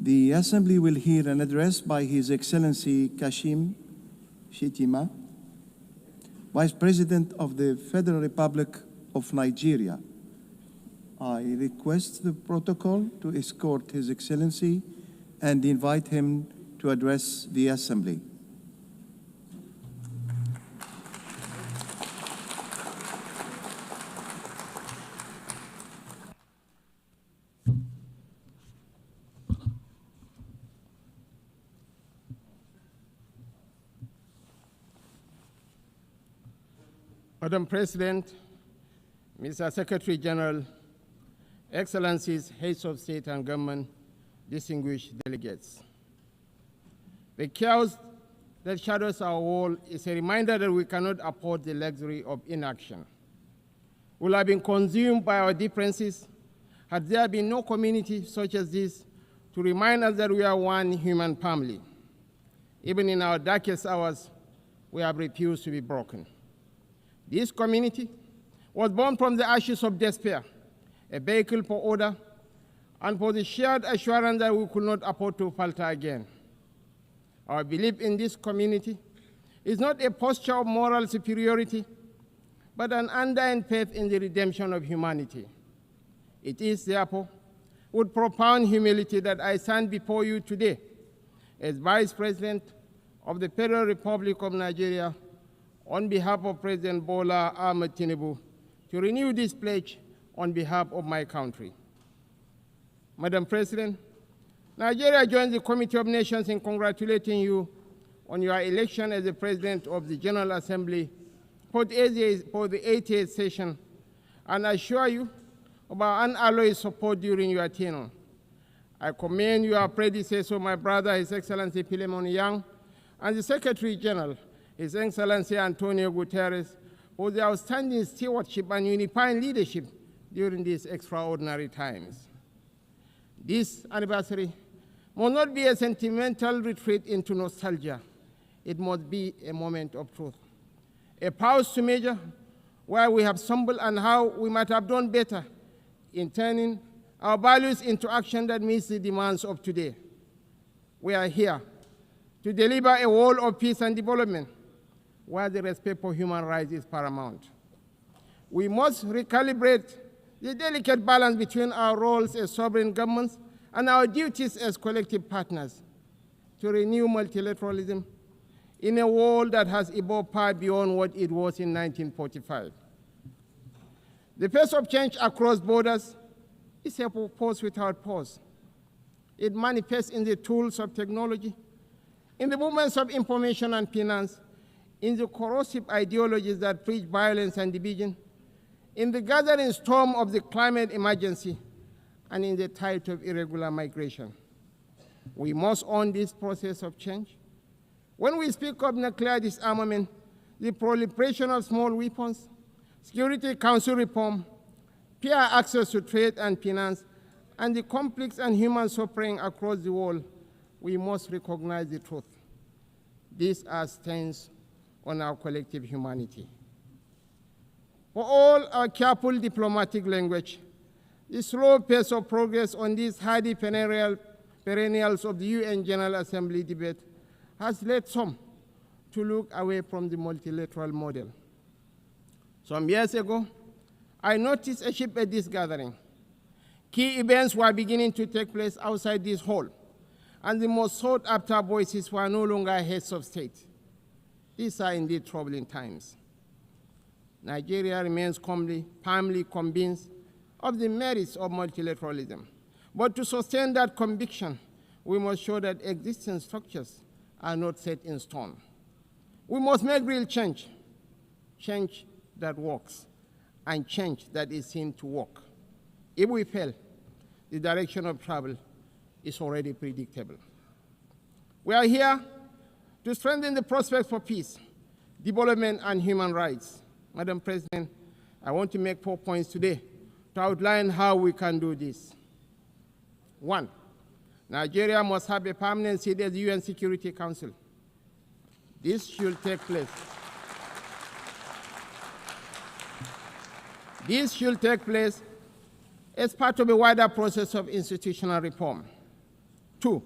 The Assembly will hear an address by His Excellency Kashim Shettima, Vice President of the Federal Republic of Nigeria. I request the protocol to escort His Excellency and invite him to address the Assembly. Madam President, Mr. Secretary General, Excellencies, Heads of State and Government, distinguished delegates. The chaos that shadows our world is a reminder that we cannot afford the luxury of inaction. We will have been consumed by our differences had there been no community such as this to remind us that we are one human family. Even in our darkest hours, we have refused to be broken. This community was born from the ashes of despair, a vehicle for order, and for the shared assurance that we could not afford to falter again. Our belief in this community is not a posture of moral superiority, but an undying faith in the redemption of humanity. It is, therefore, with profound humility that I stand before you today as Vice President of the Federal Republic of Nigeria on behalf of President Bola Ahmed Tinubu to renew this pledge on behalf of my country. Madam President, Nigeria joins the Committee of Nations in congratulating you on your election as the President of the General Assembly for the 88th session, and assure you of our unalloyed support during your tenure. I commend your predecessor, my brother, His Excellency Philemon Yang, and the Secretary General, His Excellency Antonio Guterres, for their outstanding stewardship and unifying leadership during these extraordinary times. This anniversary must not be a sentimental retreat into nostalgia. It must be a moment of truth, a pause to measure where we have stumbled and how we might have done better in turning our values into action that meets the demands of today. We are here to deliver a world of peace and development where the respect for human rights is paramount. We must recalibrate the delicate balance between our roles as sovereign governments and our duties as collective partners to renew multilateralism in a world that has evolved far beyond what it was in 1945. The pace of change across borders is a force without pause. It manifests in the tools of technology, in the movements of information and finance, in the corrosive ideologies that preach violence and division, in the gathering storm of the climate emergency, and in the tide of irregular migration. We must own this process of change. When we speak of nuclear disarmament, the proliferation of small weapons, Security Council reform, fair access to trade and finance, and the conflicts and human suffering across the world, we must recognize the truth. These are stains on our collective humanity. For all our careful diplomatic language, the slow pace of progress on these hardy perennials of the UN General Assembly debate has led some to look away from the multilateral model. Some years ago, I noticed a shift at this gathering. Key events were beginning to take place outside this hall, and the most sought-after voices were no longer heads of state. These are indeed troubling times. Nigeria remains firmly convinced of the merits of multilateralism. But to sustain that conviction, we must show that existing structures are not set in stone. We must make real change, change that works, and change that is seen to work. If we fail, the direction of travel is already predictable. We are here to strengthen the prospects for peace, development, and human rights. Madam President, I want to make 4 points today to outline how we can do this. 1, Nigeria must have a permanent seat at the UN Security Council. This should take place. This should take place as part of a wider process of institutional reform. 2,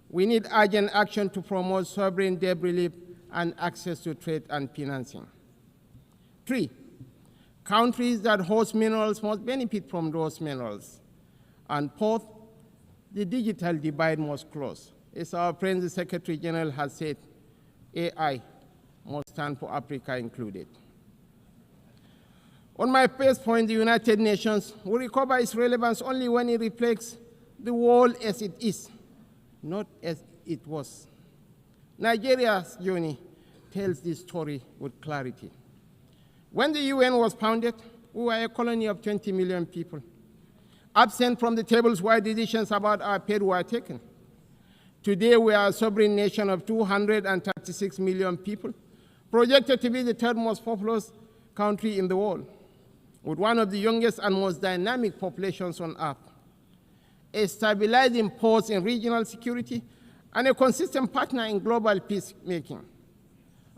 we need urgent action to promote sovereign debt relief and access to trade and financing. 3, countries that host minerals must benefit from those minerals. And 4th, the digital divide must close. As our friend, the Secretary General, has said, AI must stand for Africa included. On my first point, the United Nations will recover its relevance only when it reflects the world as it is, not as it was. Nigeria's journey tells this story with clarity. When the UN was founded, we were a colony of 20 million people. Absent from the tables where decisions about our fate were taken. Today, we are a sovereign nation of 236 million people, projected to be the third most populous country in the world, with one of the youngest and most dynamic populations on earth, a stabilizing force in regional security, and a consistent partner in global peacemaking.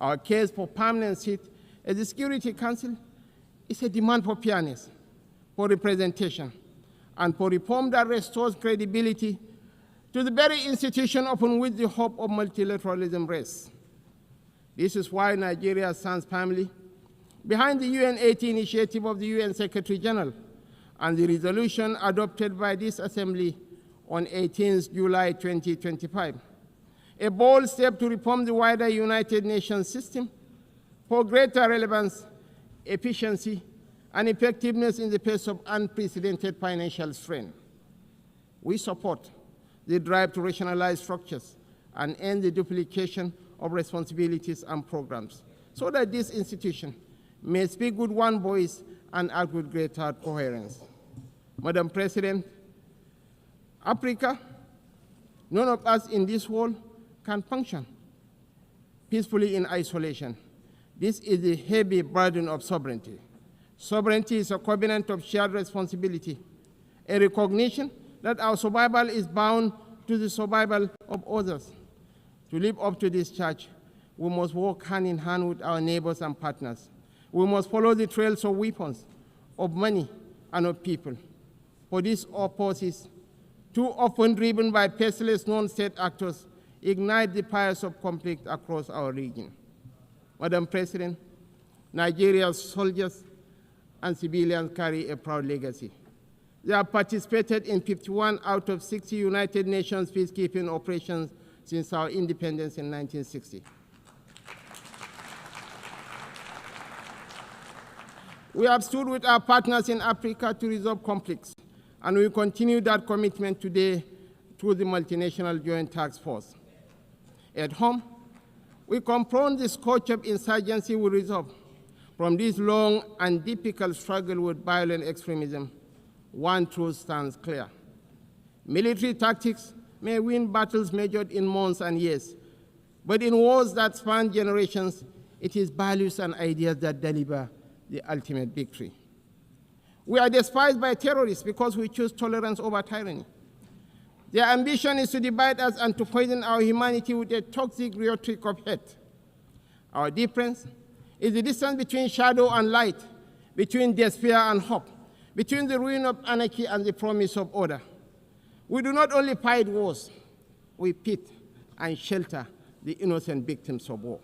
Our case for permanent seat at the Security Council is a demand for fairness, for representation, and for reform that restores credibility to the very institution upon which the hope of multilateralism rests. This is why Nigeria stands firmly behind the UN-80 initiative of the UN Secretary General and the resolution adopted by this Assembly on 18 July 2025, a bold step to reform the wider United Nations system for greater relevance, efficiency, and effectiveness in the face of unprecedented financial strain. We support the drive to rationalize structures and end the duplication of responsibilities and programs so that this institution may speak with one voice and act with greater coherence. Madam President, Africa, none of us in this world can function peacefully in isolation. This is the heavy burden of sovereignty. Sovereignty is a covenant of shared responsibility, a recognition that our survival is bound to the survival of others. To live up to this charge, we must work hand in hand with our neighbors and partners. We must follow the trails of weapons, of money, and of people. For these forces, too often driven by faceless non-state actors, ignite the fires of conflict across our region. Madam President, Nigeria's soldiers and civilians carry a proud legacy. They have participated in 51 out of 60 United Nations peacekeeping operations since our independence in 1960. We have stood with our partners in Africa to resolve conflicts, and we continue that commitment today through the Multinational Joint Task Force. At home, we confront the scourge of insurgency we resolve. From this long and difficult struggle with violent extremism, one truth stands clear. Military tactics may win battles measured in months and years, but in wars that span generations, it is values and ideas that deliver the ultimate victory. We are despised by terrorists because we choose tolerance over tyranny. Their ambition is to divide us and to poison our humanity with a toxic rhetoric of hate. Our difference is the distance between shadow and light, between despair and hope, between the ruin of anarchy and the promise of order. We do not only fight wars, we pit and shelter the innocent victims of war.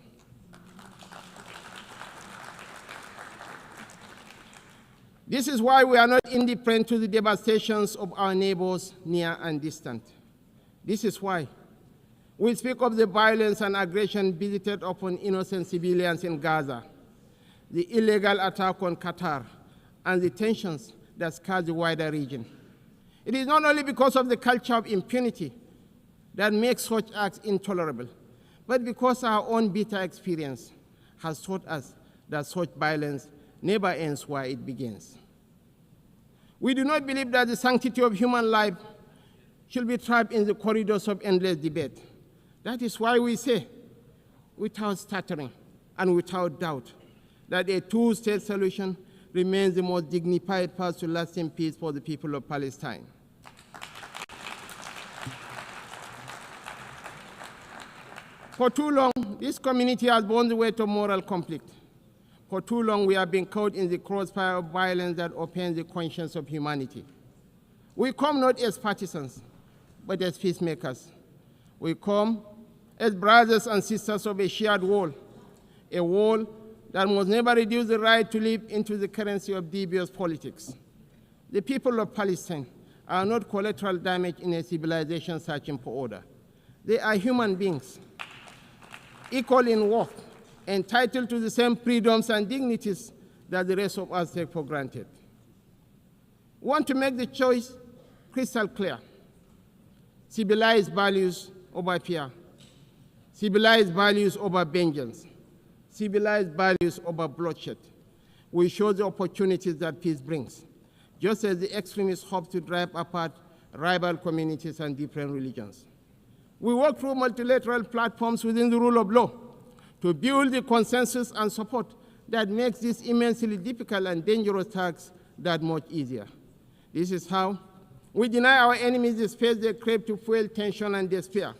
This is why we are not indifferent to the devastations of our neighbors near and distant. This is why we speak of the violence and aggression visited upon innocent civilians in Gaza, the illegal attack on Qatar, and the tensions that scar the wider region. It is not only because of the culture of impunity that makes such acts intolerable, but because our own bitter experience has taught us that such violence never ends where it begins. We do not believe that the sanctity of human life should be trapped in the corridors of endless debate. That is why we say, without stuttering and without doubt, that a two-state solution remains the most dignified path to lasting peace for the people of Palestine. For too long, this community has borne the weight of moral conflict. For too long, we have been caught in the crossfire of violence that offends the conscience of humanity. We come not as partisans, but as peacemakers. We come as brothers and sisters of a shared wall, a wall that must never reduce the right to live into the currency of devious politics. The people of Palestine are not collateral damage in a civilization searching for order. They are human beings, equal in worth, entitled to the same freedoms and dignities that the rest of us take for granted. We want to make the choice crystal clear. Civilized values over fear. Civilized values over vengeance. Civilized values over bloodshed. We show the opportunities that peace brings, just as the extremists hope to drive apart rival communities and different religions. We work through multilateral platforms within the rule of law to build the consensus and support that makes this immensely difficult and dangerous task that much easier. This is how we deny our enemies the space they crave to fuel tension and despair.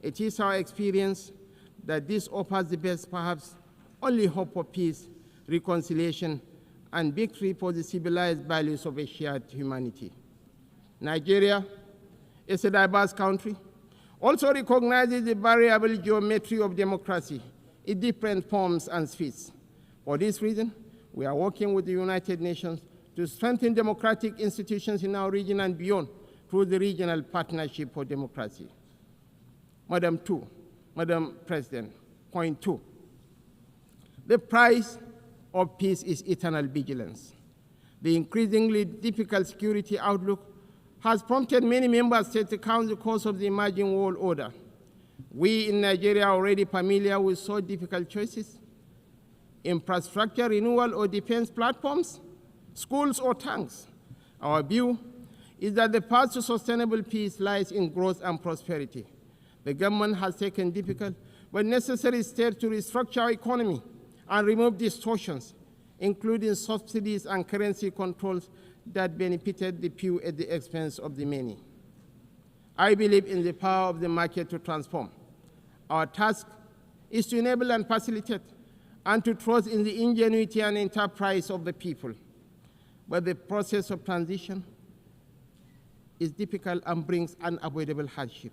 It is our experience that this offers the best, perhaps only hope for peace, reconciliation, and victory for the civilized values of a shared humanity. Nigeria is a diverse country, also recognizes the variable geometry of democracy in different forms and spheres. For this reason, we are working with the United Nations to strengthen democratic institutions in our region and beyond through the Regional Partnership for Democracy. Madam President, point 2. The price of peace is eternal vigilance. The increasingly difficult security outlook has prompted many member states to count the cost of the emerging world order. We in Nigeria are already familiar with so difficult choices: infrastructure renewal or defense platforms, schools or tanks. Our view is that the path to sustainable peace lies in growth and prosperity. The government has taken difficult but necessary steps to restructure our economy and remove distortions, including subsidies and currency controls that benefited the few at the expense of the many. I believe in the power of the market to transform. Our task is to enable and facilitate, and to trust in the ingenuity and enterprise of the people. But the process of transition is difficult and brings unavoidable hardship.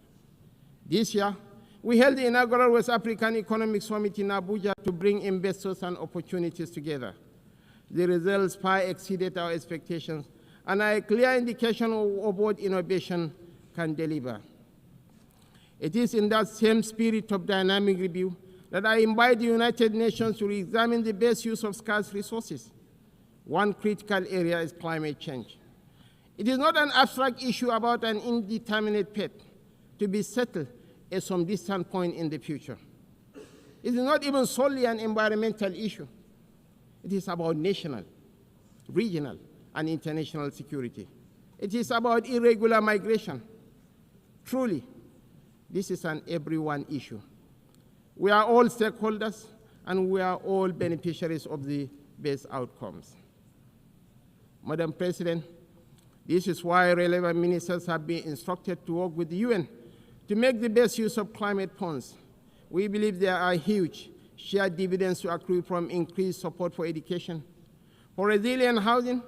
This year, we held the inaugural West African Economic Summit in Abuja to bring investors and opportunities together. The results far exceeded our expectations and are a clear indication of what innovation can deliver. It is in that same spirit of dynamic review that I invite the United Nations to re-examine the best use of scarce resources. One critical area is climate change. It is not an abstract issue about an indeterminate fate to be settled at some distant point in the future. It is not even solely an environmental issue. It is about national, regional, and international security. It is about irregular migration. Truly, this is an everyone issue. We are all stakeholders, and we are all beneficiaries of the best outcomes. Madam President, this is why relevant ministers have been instructed to work with the UN to make the best use of climate funds. We believe there are huge shared dividends to accrue from increased support for education, for resilient housing,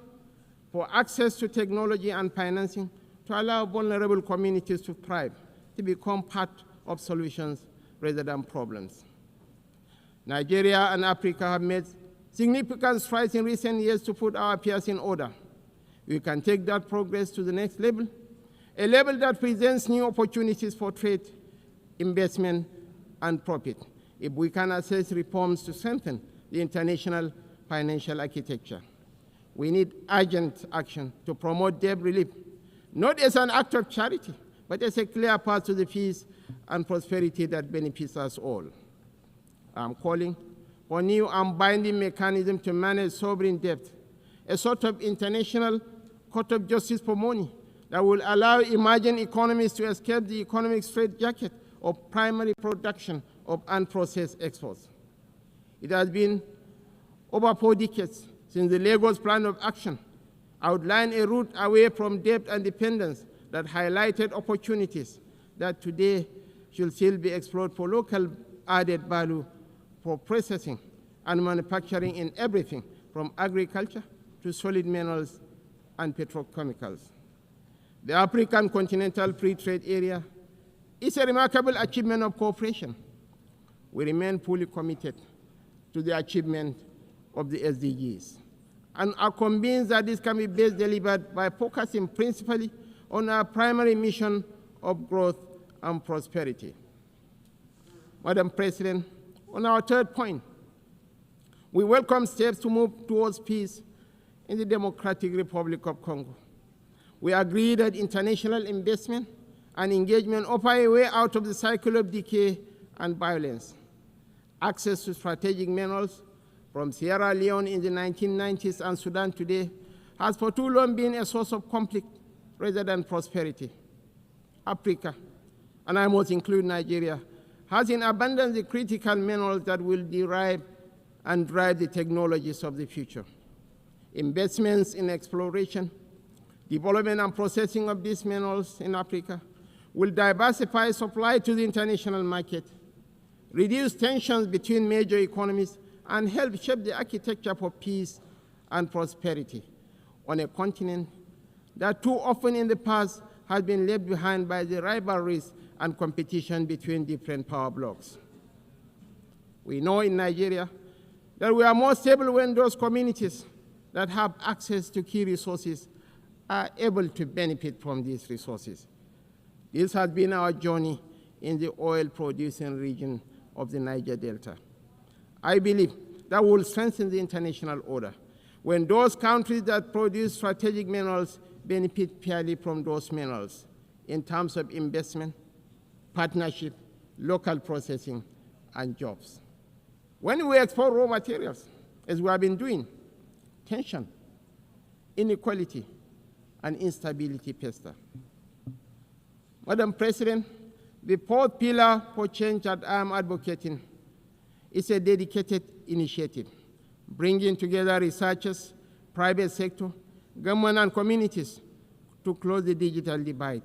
for access to technology and financing to allow vulnerable communities to thrive, to become part of solutions rather than problems. Nigeria and Africa have made significant strides in recent years to put our affairs in order. We can take that progress to the next level, a level that presents new opportunities for trade, investment, and profit, if we can assess reforms to strengthen the international financial architecture. We need urgent action to promote debt relief, not as an act of charity, but as a clear path to the peace and prosperity that benefits us all. I'm calling for new and binding mechanism to manage sovereign debt, a sort of international court of justice for money that will allow emerging economies to escape the economic straitjacket of primary production of unprocessed exports. It has been over 4 decades since the Lagos Plan of Action outlined a route away from debt and dependence that highlighted opportunities that today should still be explored for local added value for processing and manufacturing in everything from agriculture to solid minerals and petrochemicals. The African Continental Free Trade Area is a remarkable achievement of cooperation. We remain fully committed to the achievement of the SDGs and are convinced that this can be best delivered by focusing principally on our primary mission of growth and prosperity. Madam President, on our third point, we welcome steps to move towards peace in the Democratic Republic of Congo. We agree that international investment and engagement offer a way out of the cycle of decay and violence. Access to strategic minerals from Sierra Leone in the 1990s and Sudan today has for too long been a source of conflict rather than prosperity. Africa, and I must include Nigeria, has in abundance the critical minerals that will derive and drive the technologies of the future. Investments in exploration, development and processing of these minerals in Africa will diversify supply to the international market, reduce tensions between major economies, and help shape the architecture for peace and prosperity on a continent that too often in the past has been left behind by the rivalries and competition between different power blocs. We know in Nigeria that we are more stable when those communities that have access to key resources are able to benefit from these resources. This has been our journey in the oil-producing region of the Niger Delta. I believe that will strengthen the international order when those countries that produce strategic minerals benefit fairly from those minerals in terms of investment, partnership, local processing, and jobs. When we export raw materials, as we have been doing, tension, inequality, and instability pester. Madam President, the fourth pillar for change that I am advocating is a dedicated initiative, bringing together researchers, private sector, government, and communities to close the digital divide.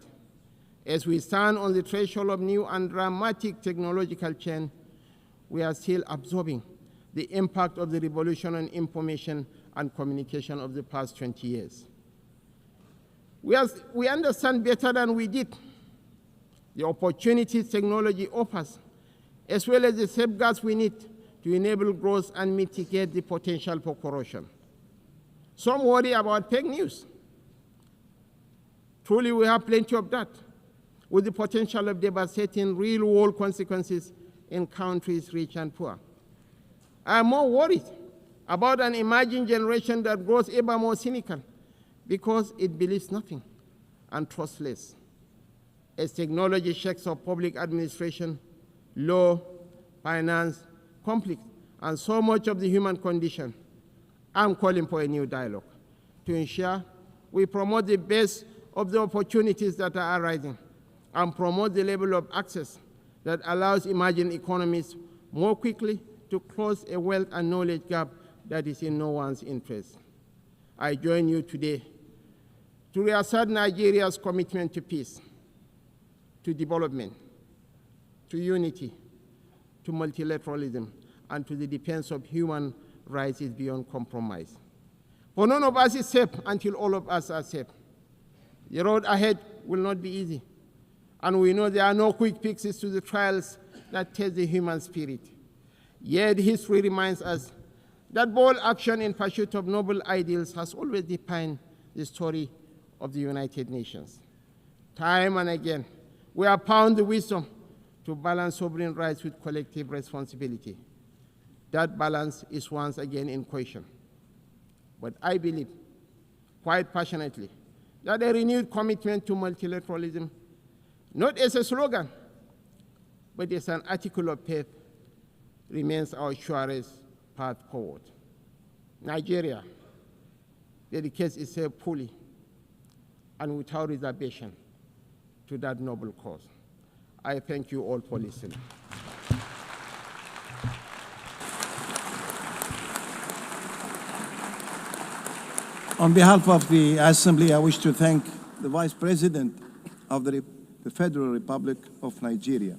As we stand on the threshold of new and dramatic technological change, we are still absorbing the impact of the revolution on information and communication of the past 20 years. We understand better than we did the opportunities technology offers, as well as the safeguards we need to enable growth and mitigate the potential for corruption. Some worry about fake news. Truly, we have plenty of that, with the potential of devastating real-world consequences in countries rich and poor. I am more worried about an emerging generation that grows ever more cynical because it believes nothing and trusts less. As technology shakes up public administration, law, finance, conflict, and so much of the human condition, I'm calling for a new dialogue to ensure we promote the best of the opportunities that are arising and promote the level of access that allows emerging economies more quickly to close a wealth and knowledge gap that is in no one's interest. I join you today to reassert Nigeria's commitment to peace, to development, to unity, to multilateralism, and to the defense of human rights is beyond compromise. For none of us is safe until all of us are safe. The road ahead will not be easy, and we know there are no quick fixes to the trials that test the human spirit. Yet history reminds us that bold action in pursuit of noble ideals has always defined the story of the United Nations. Time and again, we have found the wisdom to balance sovereign rights with collective responsibility. That balance is once again in question. But I believe, quite passionately, that a renewed commitment to multilateralism, not as a slogan, but as an article of faith, remains our surest path forward. Nigeria dedicates itself fully and without reservation to that noble cause. I thank you all for listening. On behalf of the Assembly, I wish to thank the Vice President of the Federal Republic of Nigeria,